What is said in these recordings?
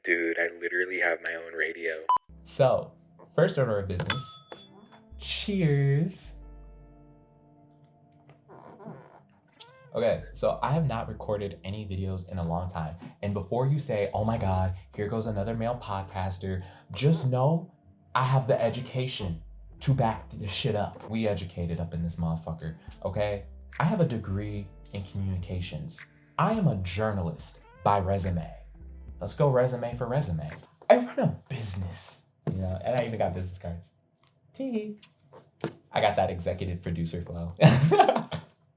Dude, I literally have my own radio. So, first order of business. Cheers. Okay, so I have not recorded any videos in a long time. And before you say, oh my God, here goes another male podcaster, just know I have the education to back this shit up. We educated up in this motherfucker, okay? I have a degree in communications. I am a journalist by resume. Let's go resume for resume. I run a business, and I even got business cards. Tee. I got that executive producer flow.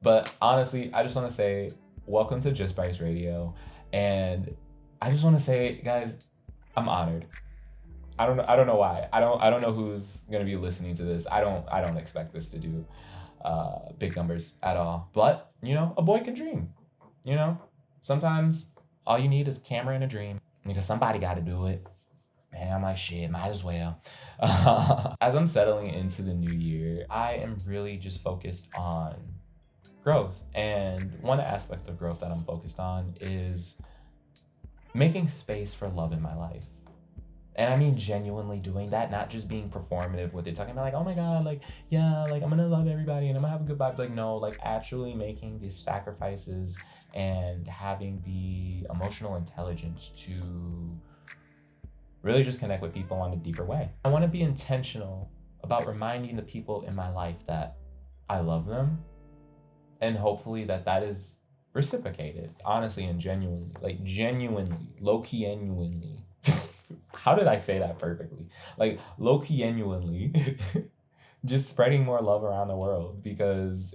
But honestly, I just want to say welcome to Just Bryce Radio, and I just want to say, guys, I'm honored. I don't know why. I don't know who's gonna be listening to this. I don't expect this to do big numbers at all. But a boy can dream. Sometimes all you need is a camera and a dream, because somebody got to do it. And I'm like, shit, might as well. As I'm settling into the new year, I am really just focused on growth. And one aspect of growth that I'm focused on is making space for love in my life. And I mean genuinely doing that, not just being performative with it, talking about like, oh my God, like, yeah, like I'm gonna love everybody and I'm gonna have a good vibe. Like, no, like actually making these sacrifices and having the emotional intelligence to really just connect with people on a deeper way. I wanna be intentional about reminding the people in my life that I love them, and hopefully that is reciprocated, honestly and genuinely, low-key genuinely. How did I say that perfectly? Like low-key genuinely, just spreading more love around the world, because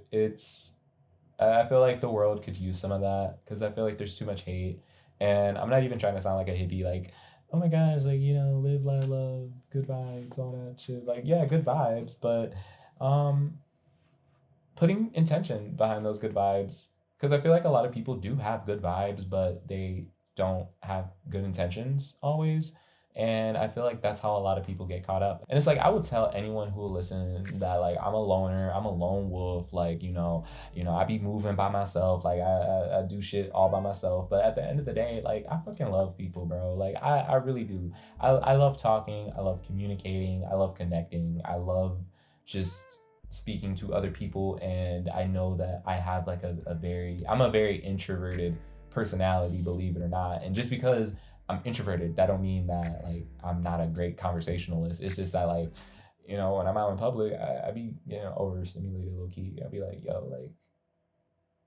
I feel like the world could use some of that, because I feel like there's too much hate. And I'm not even trying to sound like a hippie, like, oh my gosh, like, live, laugh, love, good vibes, all that shit. Like, yeah, good vibes, but putting intention behind those good vibes, because I feel like a lot of people do have good vibes, but they don't have good intentions always. And I feel like that's how a lot of people get caught up. And it's like, I would tell anyone who will listen that, like, I'm a loner, I'm a lone wolf, like, I be moving by myself, like I do shit all by myself. But at the end of the day, like, I fucking love people, bro. Like, I really do. I love talking, I love communicating, I love connecting, I love just speaking to other people. And I know that I have like I'm a very introverted personality, believe it or not. And just because I'm introverted, that don't mean that like I'm not a great conversationalist. It's just that, like, when I'm out in public, I be overstimulated low key. I'll be like, yo, like,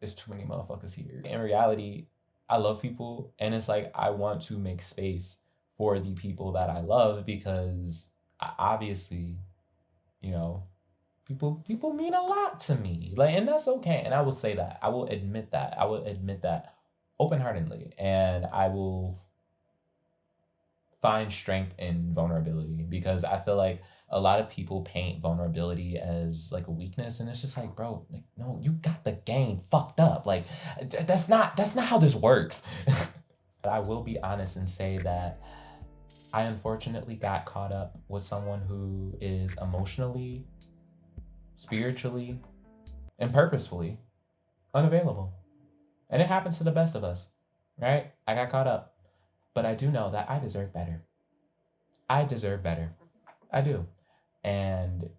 there's too many motherfuckers here. In reality, I love people, and it's like I want to make space for the people that I love, because obviously, people mean a lot to me. Like, and that's okay. And I will say that. I will admit that. I will admit that open-heartedly. And I will find strength in vulnerability, because I feel like a lot of people paint vulnerability as like a weakness, and it's just like, bro, like, no, you got the game fucked up. Like, that's not how this works. But I will be honest and say that I unfortunately got caught up with someone who is emotionally, spiritually, and purposefully unavailable. And it happens to the best of us, right? I got caught up. But I do know that I deserve better. I deserve better. I do. And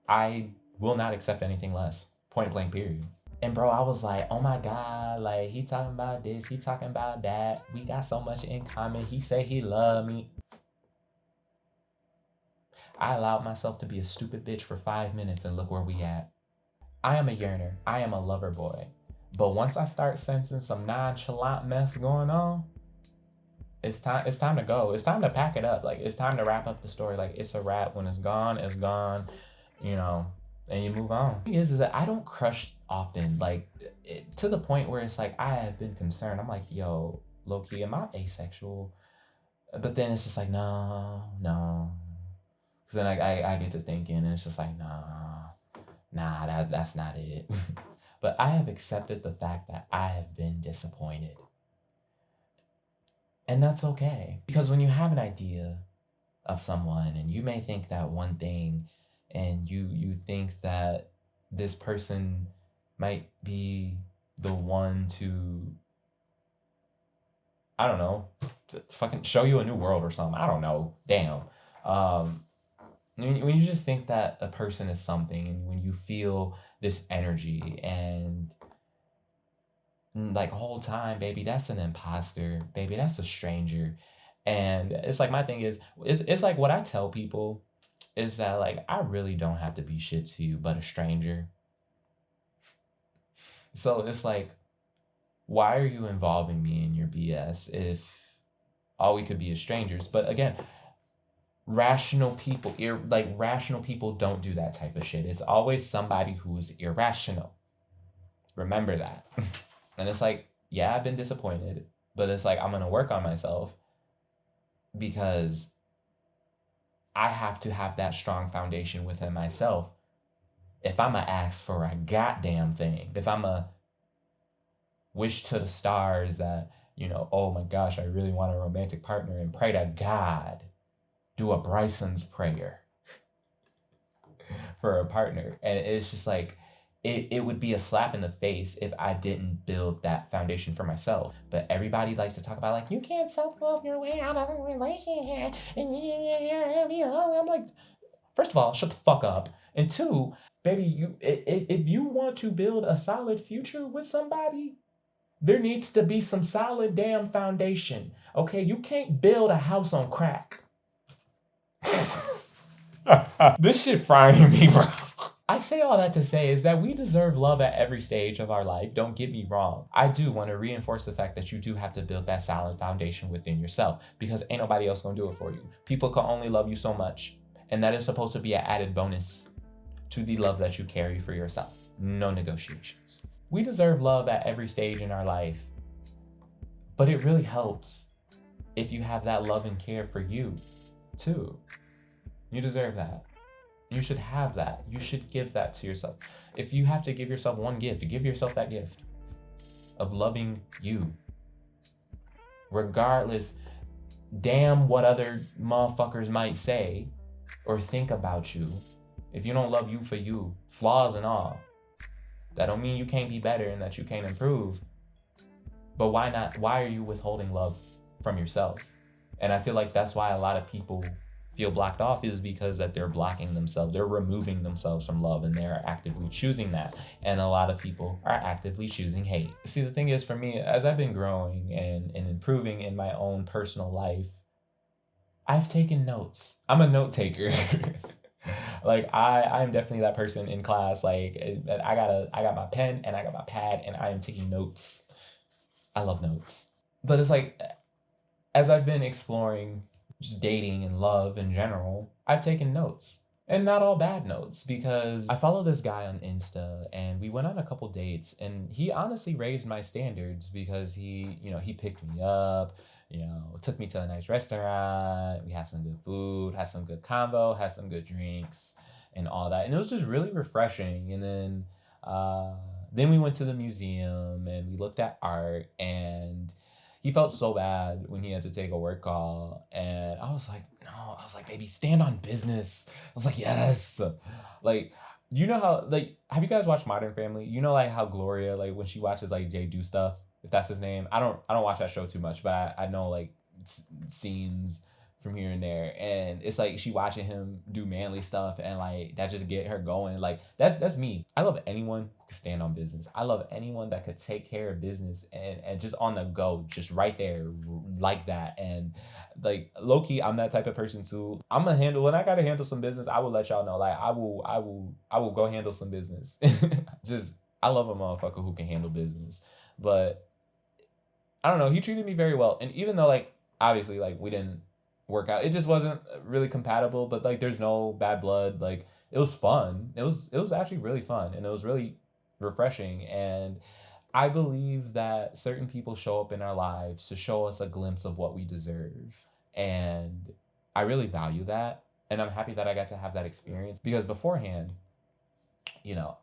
I will not accept anything less. Point blank, period. And bro, I was like, oh my God, like, he talking about this, he talking about that. We got so much in common. He say he love me. I allowed myself to be a stupid bitch for 5 minutes, and look where we at. I am a yearner. I am a lover boy. But once I start sensing some nonchalant mess going on, it's time to go. It's time to pack it up. Like, it's time to wrap up the story. Like, it's a wrap. When it's gone, and you move on. The thing is that I don't crush often, like, to the point where it's like I have been concerned. I'm like, yo, low key, am I asexual? But then it's just like, no. Because then I get to thinking, and it's just like, nah, that's not it. But I have accepted the fact that I have been disappointed. And that's okay. Because when you have an idea of someone, and you may think that one thing, and you think that this person might be the one to, I don't know, to fucking show you a new world or something. I don't know. Damn. Um, when you just think that a person is something, and when you feel this energy, and like whole time, baby, that's an imposter, baby, that's a stranger. And it's like my thing is, it's like what I tell people is that like I really don't have to be shit to you but a stranger. So it's like, why are you involving me in your BS if all we could be is strangers? But again, rational people don't do that type of shit. It's always somebody who's irrational. Remember that. And it's like, yeah, I've been disappointed, but it's like I'm gonna work on myself because I have to have that strong foundation within myself. If I'm gonna ask for a goddamn thing, if I'm gonna wish to the stars that, oh my gosh, I really want a romantic partner, and pray to God, do a Bryson's prayer for a partner. And it's just like, it would be a slap in the face if I didn't build that foundation for myself. But everybody likes to talk about like, you can't self-love your way out of a relationship. I'm like, first of all, shut the fuck up. And two, baby, if you want to build a solid future with somebody, there needs to be some solid damn foundation. Okay, you can't build a house on crack. This shit frying me, bro. I say all that to say is that we deserve love at every stage of our life. Don't get me wrong. I do want to reinforce the fact that you do have to build that solid foundation within yourself, because ain't nobody else gonna do it for you. People can only love you so much, and that is supposed to be an added bonus to the love that you carry for yourself. No negotiations. We deserve love at every stage in our life, but it really helps if you have that love and care for you too. You deserve that. You should have that. You should give that to yourself. If you have to give yourself one gift, give yourself that gift of loving you. Regardless, damn what other motherfuckers might say or think about you. If you don't love you for you, flaws and all, that don't mean you can't be better and that you can't improve. But why not? Why are you withholding love from yourself? And I feel like that's why a lot of people feel blocked off, is because that they're blocking themselves. They're removing themselves from love, and they're actively choosing that. And a lot of people are actively choosing hate. See, the thing is, for me, as I've been growing and improving in my own personal life, I've taken notes. I'm a note taker. Like I'm definitely that person in class. Like I got my pen and I got my pad and I am taking notes. I love notes. But it's like, as I've been exploring just dating and love in general, I've taken notes. And not all bad notes, because I follow this guy on Insta and we went on a couple dates, and he honestly raised my standards because he picked me up, took me to a nice restaurant, we had some good food, had some good combo, had some good drinks and all that. And it was just really refreshing. And then we went to the museum and we looked at art, and he felt so bad when he had to take a work call. And I was like, no, baby, stand on business. I was like, yes. Like, you know how, like, have you guys watched Modern Family? You know, like, how Gloria, like, when she watches, like, Jay do stuff, if that's his name. I don't watch that show too much, but I know, like, scenes from here and there, and it's like she watching him do manly stuff, and like that just get her going. Like that's me. I love anyone who can stand on business. I love anyone that could take care of business and just on the go, just right there like that. And like low key, I'm that type of person too. I'm gonna handle, when I gotta handle some business, I will let y'all know. Like I will go handle some business. Just, I love a motherfucker who can handle business. But I don't know, he treated me very well. And even though like obviously like we didn't work out, it just wasn't really compatible, but like there's no bad blood. Like it was fun. It was actually really fun, and it was really refreshing. And I believe that certain people show up in our lives to show us a glimpse of what we deserve. And I really value that. And I'm happy that I got to have that experience, because beforehand,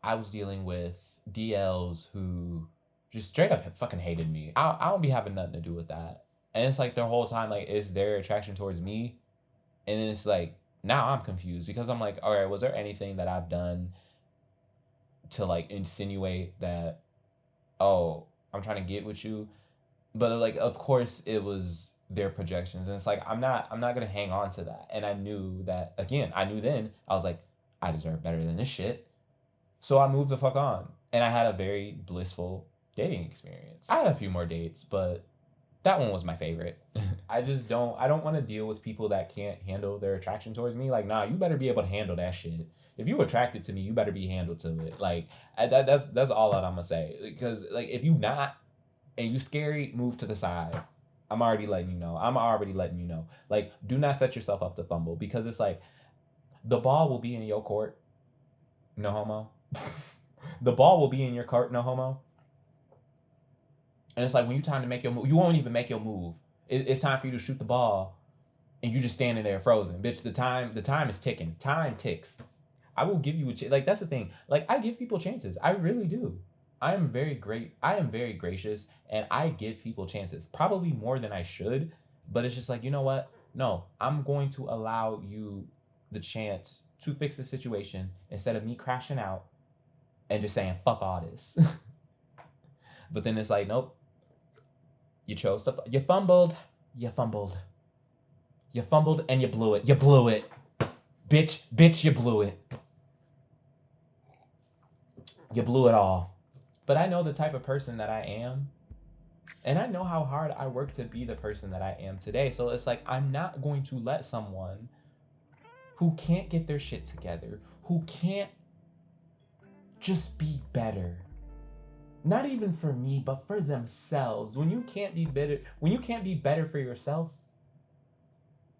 I was dealing with DLs who just straight up fucking hated me. I don't be having nothing to do with that. And it's like the whole time, like, it's their attraction towards me. And then it's like, now I'm confused, because I'm like, all right, was there anything that I've done to like insinuate that, oh, I'm trying to get with you? But like, of course, it was their projections, and it's like I'm not gonna hang on to that. And I knew that again. I knew then. I was like, I deserve better than this shit. So I moved the fuck on, and I had a very blissful dating experience. I had a few more dates, but that one was my favorite. I don't want to deal with people that can't handle their attraction towards me. Like, nah, you better be able to handle that shit. If you attracted to me, you better be handled to it. Like, that's all that I'm gonna say. Because like, if you not and you scary, move to the side. I'm already letting you know. I'm already letting you know. Like, do not set yourself up to fumble because it's like the ball will be in your court. No homo. The ball will be in your court. No homo. And it's like when you time to make your move, you won't even make your move. It's time for you to shoot the ball, and you just standing there frozen, bitch. The time is ticking. Time ticks. I will give you a like. That's the thing. Like I give people chances. I really do. I am very great. I am very gracious, and I give people chances. Probably more than I should, but it's just like you know what? No, I'm going to allow you the chance to fix the situation instead of me crashing out and just saying fuck all this. But then it's like nope. You chose to. You fumbled. You fumbled. You fumbled and you blew it. You blew it. Bitch, you blew it. You blew it all. But I know the type of person that I am. And I know how hard I work to be the person that I am today. So it's like, I'm not going to let someone who can't get their shit together, who can't just be better. Not even for me, but for themselves. When you can't be better for yourself,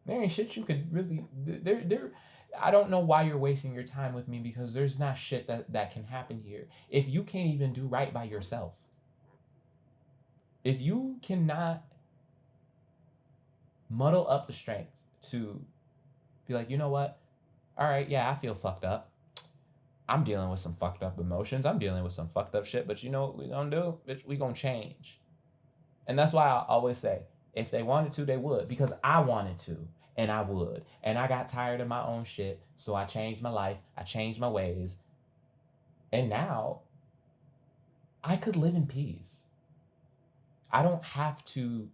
there ain't shit you could really there. I don't know why you're wasting your time with me because there's not shit that can happen here. If you can't even do right by yourself, if you cannot muddle up the strength to be like, you know what? All right, yeah, I feel fucked up. I'm dealing with some fucked up emotions. I'm dealing with some fucked up shit. But you know what we gonna do? Bitch, we gonna change. And that's why I always say, if they wanted to, they would. Because I wanted to, and I would. And I got tired of my own shit, so I changed my life. I changed my ways. And now, I could live in peace. I don't have to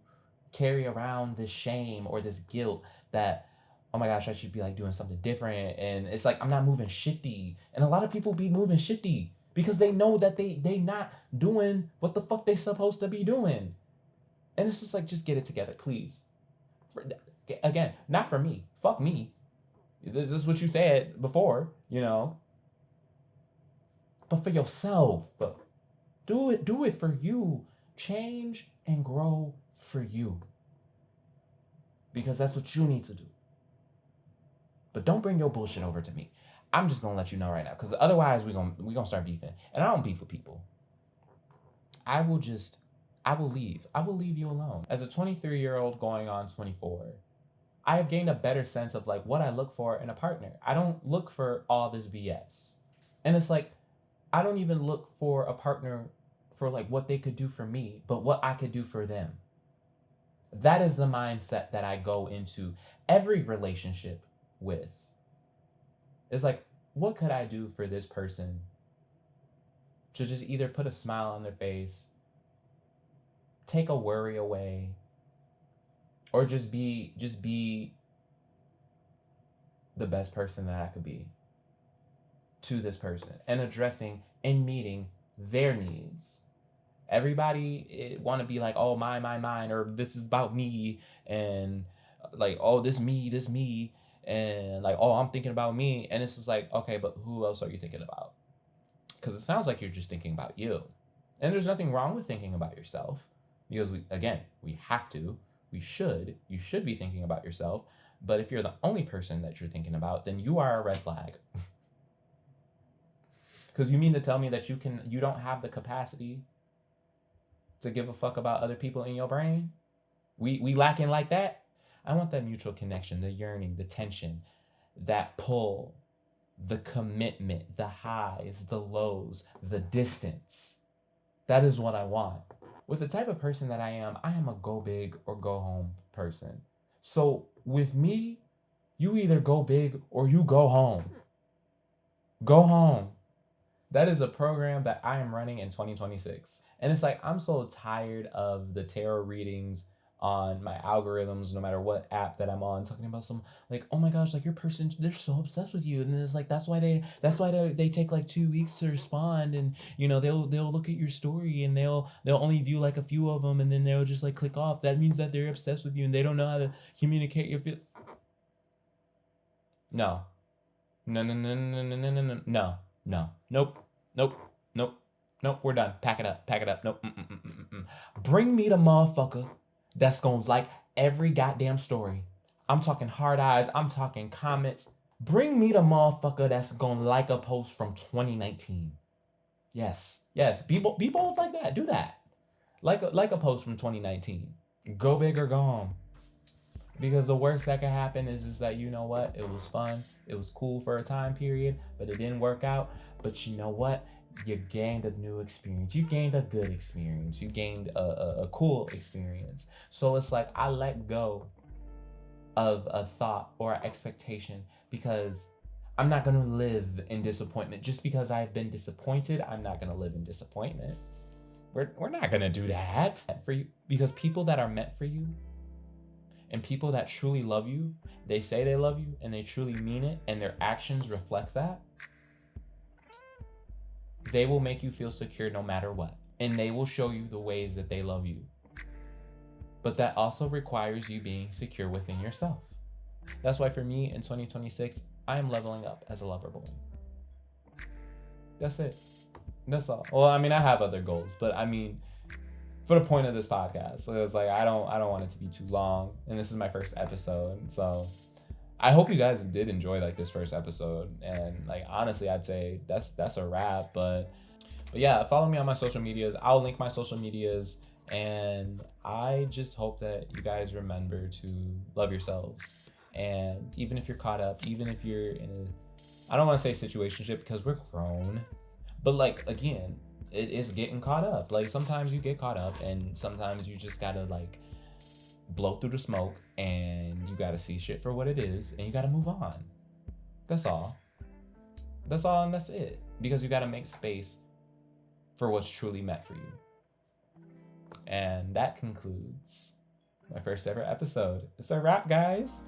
carry around this shame or this guilt that oh my gosh, I should be like doing something different. And it's like I'm not moving shifty. And a lot of people be moving shifty because they know that they not doing what the fuck they supposed to be doing. And it's just like just get it together, please. Again, not for me. Fuck me. This is what you said before, you know. But for yourself. Do it for you. Change and grow for you. Because that's what you need to do. But don't bring your bullshit over to me. I'm just gonna let you know right now, because otherwise we gonna start beefing. And I don't beef with people. I will leave. I will leave you alone. As a 23-year-old going on 24, I have gained a better sense of like what I look for in a partner. I don't look for all this BS. And it's like, I don't even look for a partner for like what they could do for me, but what I could do for them. That is the mindset that I go into every relationship with. It's like, what could I do for this person to just either put a smile on their face, take a worry away, or just be the best person that I could be to this person, and addressing and meeting their needs. Everybody want to be like, oh, mine, or this is about me, and like, oh, this me, and like, oh, I'm thinking about me. And it's just like, okay, but who else are you thinking about? Because it sounds like you're just thinking about you. And there's nothing wrong with thinking about yourself, because you should be thinking about yourself. But if you're the only person that you're thinking about, then you are a red flag. Because you mean to tell me that you don't have the capacity to give a fuck about other people in your brain? We lacking like that? I want that mutual connection, the yearning, the tension, that pull, the commitment, the highs, the lows, the distance. That is what I want. With the type of person that I am a go big or go home person. So with me, you either go big or you go home. Go home. That is a program that I am running in 2026. And it's like, I'm so tired of the tarot readings on my algorithms, no matter what app that I'm on, talking about some like, oh my gosh, like your person, they're so obsessed with you. And it's like, that's why they take like 2 weeks to respond. And you know, they'll look at your story and they'll only view like a few of them and then they'll just like click off. That means that they're obsessed with you and they don't know how to communicate your feelings. No. No, no, no, no, no, no, no, no, no, no, nope, nope, nope, nope. We're done. Pack it up. Pack it up. Nope. Bring me the motherfucker that's gonna like every goddamn story. I'm talking hard eyes. I'm talking comments. Bring me the motherfucker that's gonna like a post from 2019. Yes, yes. Be bold like that. Do that. Like a post from 2019. Go big or go home. Because the worst that could happen is that, you know what, it was fun, it was cool for a time period, but it didn't work out. But you know what, you gained a new experience, you gained a good experience, you gained a cool experience. So it's like, I let go of a thought or an expectation because I'm not going to live in disappointment. Just because I've been disappointed, I'm not going to live in disappointment. We're not going to do that for you, because people that are meant for you and people that truly love you, they say they love you and they truly mean it, and their actions reflect that. They will make you feel secure no matter what. And they will show you the ways that they love you. But that also requires you being secure within yourself. That's why for me in 2026, I am leveling up as a lover boy. That's it. That's all. Well, I mean, I have other goals, but I mean, for the point of this podcast, so it's like I don't want it to be too long, and this is my first episode, so I hope you guys did enjoy like this first episode. And like honestly, I'd say that's a wrap. But yeah, follow me on my social medias. I'll link my social medias, and I just hope that you guys remember to love yourselves. And even if you're caught up, even if you're in a, I don't want to say situationship because we're grown, but like again, it is getting caught up. Like sometimes you get caught up and sometimes you just gotta like blow through the smoke and you gotta see shit for what it is and you gotta move on. That's all. That's all, and that's it. Because you gotta make space for what's truly meant for you. And that concludes my first ever episode. It's a wrap, guys.